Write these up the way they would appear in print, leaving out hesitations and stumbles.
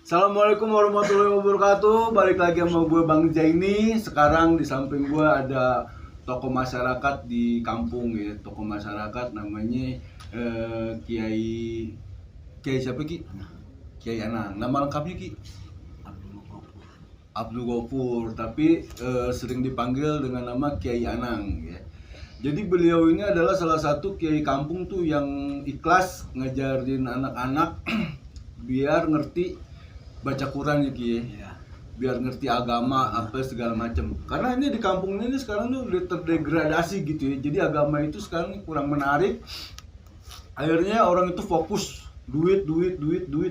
Assalamualaikum warahmatullahi wabarakatuh. Balik lagi sama gue Bang Zaini. Sekarang di samping gue ada tokoh masyarakat di kampung ya. Tokoh masyarakat namanya Kiai siapa Ki? Kiai Anang. Nama lengkapnya Ki? Abdul Ghafur. Tapi sering dipanggil dengan nama Kiai Anang ya. Jadi beliau ini adalah salah satu kiai kampung tuh yang ikhlas ngajarin anak-anak biar ngerti baca Quran ya Ki ya. Biar ngerti agama apa segala macam. Karena ini di kampung ini sekarang tuh udah terdegradasi gitu ya. Jadi agama itu sekarang kurang menarik. Akhirnya orang itu fokus duit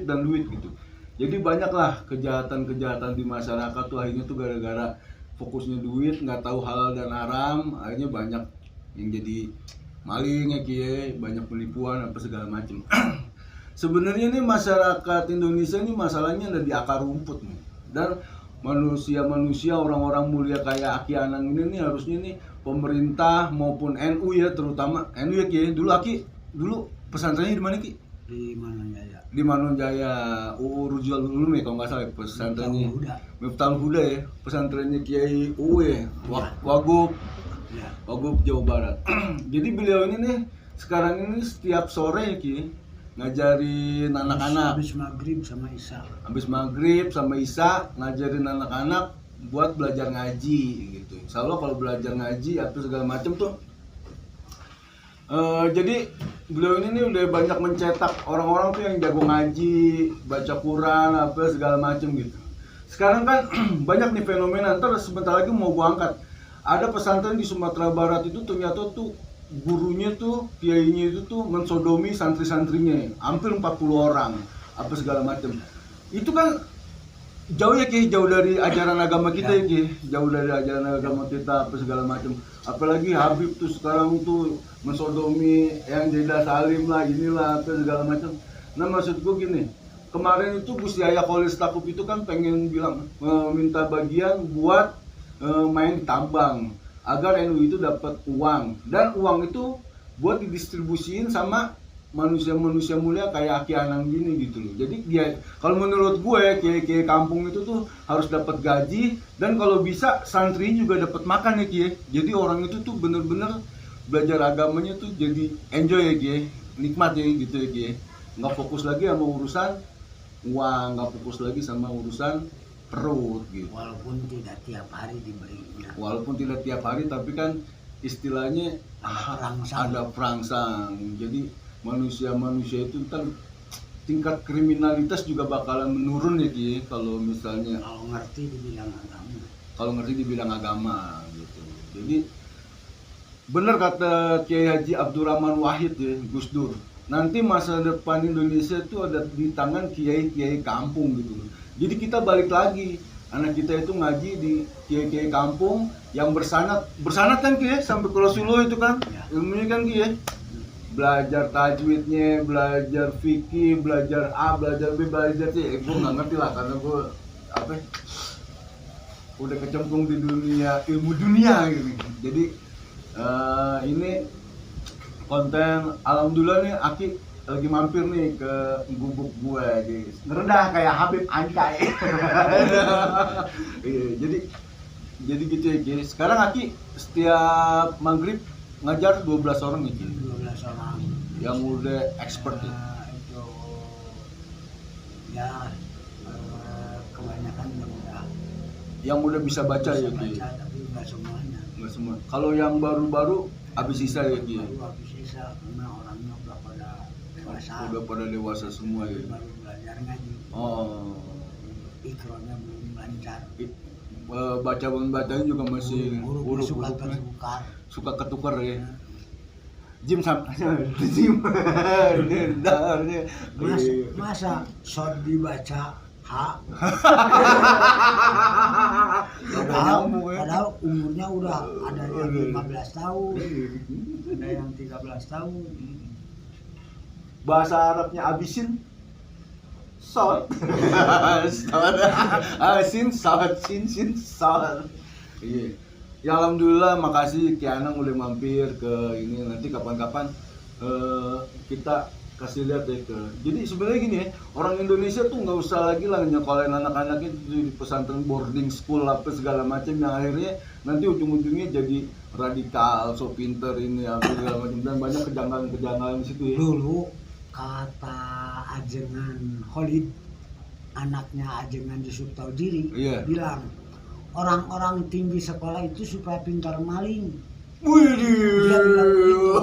dan duit gitu. Jadi banyaklah kejahatan-kejahatan di masyarakat tuh akhirnya tuh gara-gara fokusnya duit, nggak tahu halal dan haram, akhirnya banyak yang jadi maling ya Ki ya, banyak penipuan apa segala macam. Sebenarnya nih masyarakat Indonesia ini masalahnya ada di akar rumput nih. Dan manusia-manusia orang-orang mulia kayak Aki Anang ini nih harusnya nih pemerintah maupun NU ya, terutama NU ya Ki. Dulu pesantrennya di mana Ki? Di Manonjaya. Di Manonjaya, Rujul Ulum ya kalau nggak salah pesantrennya. Miftahul Huda ya, pesantrennya Kiai ya, Wagub. Ya. Wagub Jawa Barat. Jadi beliau ini nih sekarang ini setiap sore ya Ki ngajarin anak-anak Habis maghrib sama isya. habis maghrib sama isya ngajarin anak-anak buat belajar ngaji gitu. Insya Allah kalau belajar ngaji atau segala macam tuh jadi beliau ini nih udah banyak mencetak orang-orang tuh yang jago ngaji, baca Quran apa segala macam gitu. Sekarang kan banyak nih fenomena, ntar sebentar lagi mau gua angkat. Ada pesantren di Sumatera Barat itu ternyata tuh gurunya tuh, kiainya itu tuh mensodomi santri-santrinya, hampir 40 orang, apa segala macam. Itu kan jauh ya Ki, jauh dari ajaran agama kita ya Ki, jauh dari ajaran agama kita apa segala macam. Apalagi Habib tuh sekarang tuh mensodomi yang Jeda Salim lah, inilah apa segala macam. Nah maksud gue gini, kemarin itu Gus Yahya Khalil Stakuf itu kan pengen bilang minta bagian buat main di tambang agar NU itu dapat uang, dan uang itu buat didistribusiin sama manusia-manusia mulia kayak Aki Anang gini gitu loh. Jadi dia kalau menurut gue kiai kampung itu tuh harus dapat gaji, dan kalau bisa santri juga dapat makan ya Ki. Jadi orang itu tuh bener-bener belajar agamanya tuh jadi enjoy ya Ki, nikmat ya gitu ya Ki. Nggak fokus lagi sama urusan uang, nggak fokus lagi sama urusan perut gitu. Walaupun tidak tiap hari diberinya. Walaupun tidak tiap hari, tapi kan istilahnya ada perangsang. Jadi manusia-manusia itu kan tingkat kriminalitas juga bakalan menurun ya Ki, kalau misalnya Kalau ngerti di bidang agama. gitu. Jadi benar kata Kiai Haji Abdurrahman Wahid ya, Gus Dur. Nanti masa depan Indonesia itu ada di tangan kiai-kiai kampung gitu. Jadi kita balik lagi, anak kita itu ngaji di kiai-kiai kampung yang bersanad kan Ki ya, sampai ke Rasulullah itu kan, ilmunya kan Ki ya. Belajar tajwidnya, belajar fikih, belajar A, belajar B, belajar C. Gue nggak ngerti lah karena gue udah kecemplung di dunia ilmu dunia gitu. Jadi ini konten, alhamdulillah nih Aki lagi mampir nih ke gubuk gue guys, ngerendah kayak Habib Ancai. jadi gitu ya guys. Sekarang Aki setiap maghrib ngajar 12 orang nih 12 orang yang udah expert ya. Itu ya kebanyakan Yang udah bisa baca ya Ki. Tapi nggak semuanya. Nggak semua. Kalau yang baru-baru habis sisa ya Ki. Baru habis sisa karena orangnya udah pada dewasa. Udah pada dewasa semua ya. Baru belajar ngaji. Oh. Ikronnya belum lancar. Bacaan juga masih huruf-hurufnya suka ketukar ya. Jim sampai Jim. Masa short dibaca H. Padahal umurnya udah ada yang 15 tahun, ada yang 13 tahun. Bahasa Arabnya abisin salt. Sin salt. Iya. Ya alhamdulillah, makasih Ki Anang udah mampir ke ini. Nanti kapan-kapan kita kasih lihat ya ke. Jadi sebenarnya gini ya, orang Indonesia tuh nggak usah lagi lah nyekolahin anak-anaknya di pesantren boarding school apa segala macam yang akhirnya nanti ujung-ujungnya jadi radikal, so pinter ini apa segala macam dan banyak kejanggalan-kejanggalan di situ ya. Dulu kata ajengan Khalid, anaknya ajengan Yusuf Taudiri, Iya. bilang orang-orang tinggi sekolah itu supaya pintar maling. Wih, Dia bilang begitu.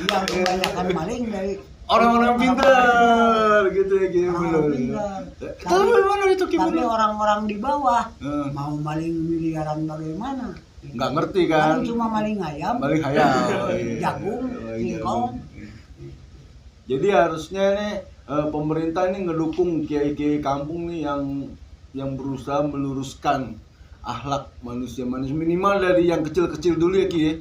Yang kebanyakan maling dari orang-orang pintar gitu ya gitu. orang pintar. Tapi mana itu Tapi gimana? orang-orang di bawah Eh. mau maling miliaran bagaimana? Nggak ngerti kan? Paling cuma maling ayam, Balik hayal. jagung, iya. singkong. Jadi harusnya nih pemerintah ini ngedukung kiai-kiai kampung nih yang berusaha meluruskan akhlak manusia minimal dari yang kecil-kecil dulu ya Ki ya.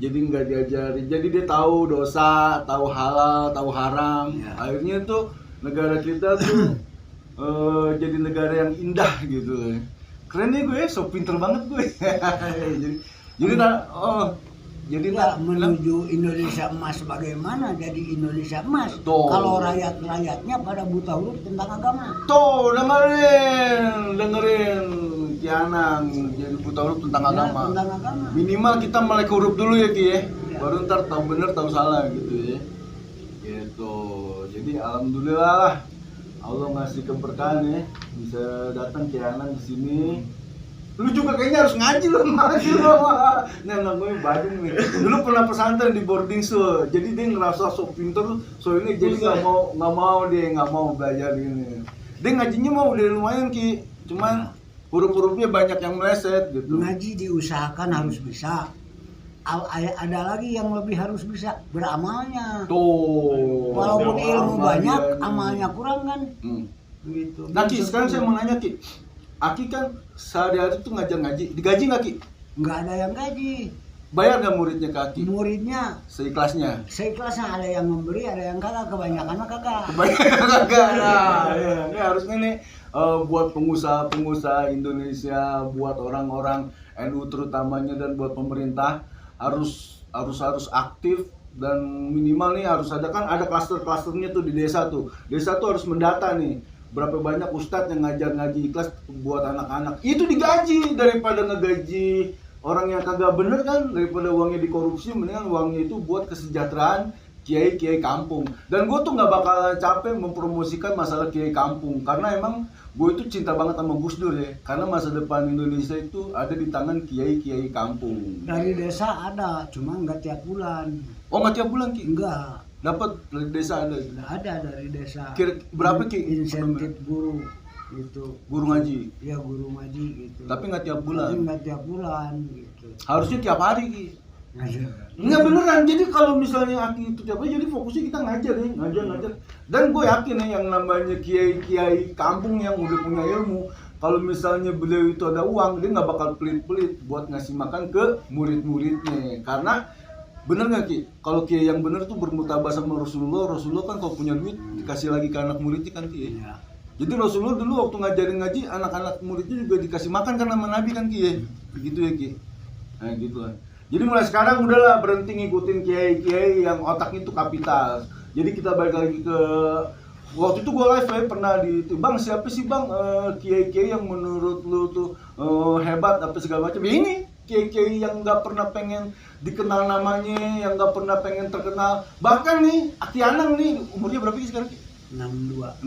Jadi nggak diajari, jadi dia tahu dosa, tahu halal, tahu haram. Ya. Akhirnya tuh negara kita tuh jadi negara yang indah gitu. Keren nih gue, so pinter banget gue. jadi jadi Ya, menuju Indonesia emas bagaimana jadi Indonesia emas Tuh. kalau rakyat-rakyatnya pada buta huruf tentang agama. Tuh, dengerin Kianang jadi buta huruf tentang Ya, agama. tentang agama. Minimal kita melek huruf dulu ya Ki ya. Ya. Baru ntar tahu bener tahu salah gitu ya. Gitu. Jadi alhamdulillah lah Allah ngasih keberkahan ya bisa datang Kianang di sini. Lu juga kayaknya harus ngaji lu Nah, namanya Badung nih. Dulu pernah pesantren di boarding school. Jadi dia ngerasa sok pinter, so ini jadi nggak mau belajar ini. Dia ngajinya mau udah lumayan Ki. Cuman huruf-hurufnya banyak yang meleset gitu. Ngaji diusahakan harus bisa. Ada lagi yang lebih harus bisa, beramalnya. Tuh. Walaupun ilmu Amal banyak, dia. amalnya kurang kan. Gitu. Gitu. Nah Ki, sekarang saya mau nanya Ki. Aki kan sehari-hari tuh ngajar ngaji, digaji nggak Ki? Nggak ada yang gaji. Bayar nggak muridnya ke Aki? Muridnya Seikhlasnya? seikhlasnya, ada yang memberi, ada yang kagak, kebanyakan mah kagak. Kebanyakan kagak. Nah, ya. Ini harusnya nih buat pengusaha-pengusaha Indonesia, buat orang-orang NU terutamanya dan buat pemerintah harus aktif dan minimal nih harus ada kan ada klaster-klasternya tuh di desa tuh. Desa tuh harus mendata nih berapa banyak ustadz yang ngajar ngaji ikhlas buat anak-anak. Itu digaji daripada ngegaji orang yang kagak bener kan, daripada uangnya dikorupsi mendingan uangnya itu buat kesejahteraan kiai-kiai kampung. Dan gue tuh nggak bakalan capek mempromosikan masalah kiai kampung karena emang gue itu cinta banget sama Gus Dur ya, karena masa depan Indonesia itu ada di tangan kiai-kiai kampung. Dari desa ada, cuma nggak tiap bulan. Oh nggak tiap bulan Ki? Enggak, Dapat dari desa ada? ada dari desa. Berapa Ki? Insentif guru gitu. Guru ngaji? Ya guru ngaji gitu. Tapi nggak tiap Tapi bulan? nggak tiap bulan gitu. Harusnya tiap hari Ki. Ngajar. Enggak beneran, jadi kalau misalnya Aki itu tiap hari, jadi fokusnya kita ngajar nih, ngajar. Dan gue yakin nih yang namanya kiai-kiai kampung yang udah punya ilmu, kalau misalnya beliau itu ada uang, dia nggak bakal pelit-pelit buat ngasih makan ke murid-muridnya. Karena bener nggak Ki? Kalau kiai yang bener tuh bermutabah sama Rasulullah kan kalau punya duit dikasih lagi ke anak muridnya kan Ki. Ya. Jadi Rasulullah dulu waktu ngajarin ngaji, anak-anak muridnya juga dikasih makan kan sama Nabi kan Ki. Begitu ya Ki. Nah gitu lah. Jadi mulai sekarang udahlah berhenti ngikutin kiai-kiai yang otaknya itu kapital. Jadi kita balik lagi ke waktu itu gue live ya pernah di Bang siapa sih Bang kiai-kiai yang menurut lu tuh hebat apa segala macam. Ya ini kiai-kiai yang nggak pernah pengen dikenal namanya, yang nggak pernah pengen terkenal. Bahkan nih Aki Anang nih umurnya berapa sih sekarang? 62.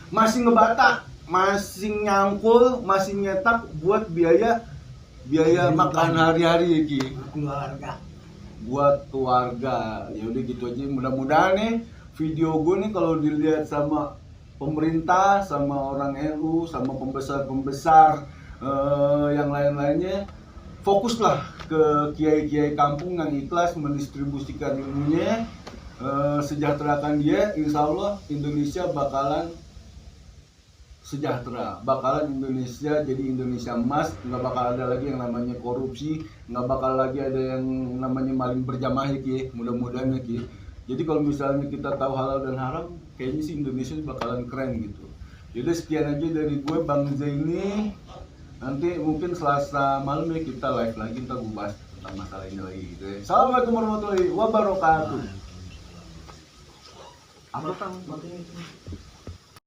Masih ngebatak, masih nyangkul, masih nyetak buat biaya makan hari-hari ya Ki. Keluarga. Buat keluarga. Ya udah gitu aja. Mudah-mudahan nih video gue nih kalau dilihat sama pemerintah, sama orang NU, sama pembesar-pembesar yang lain-lainnya, fokuslah ke kiai-kiai kampung yang ikhlas mendistribusikan ilmunya, sejahterakan dia. Insya Allah Indonesia bakalan sejahtera, bakalan Indonesia jadi Indonesia emas, nggak bakal ada lagi yang namanya korupsi, nggak bakal lagi ada yang namanya maling berjamaah ya Ki, mudah-mudahan ya Ki. Jadi kalau misalnya kita tahu halal dan haram, kayaknya sih Indonesia bakalan keren gitu. Jadi sekian aja dari gue Bang Zaini. Nanti mungkin Selasa malam ya kita live lagi, kita gue bahas tentang masalah ini lagi gitu ya. Assalamualaikum warahmatullahi wabarakatuh. Apa kan?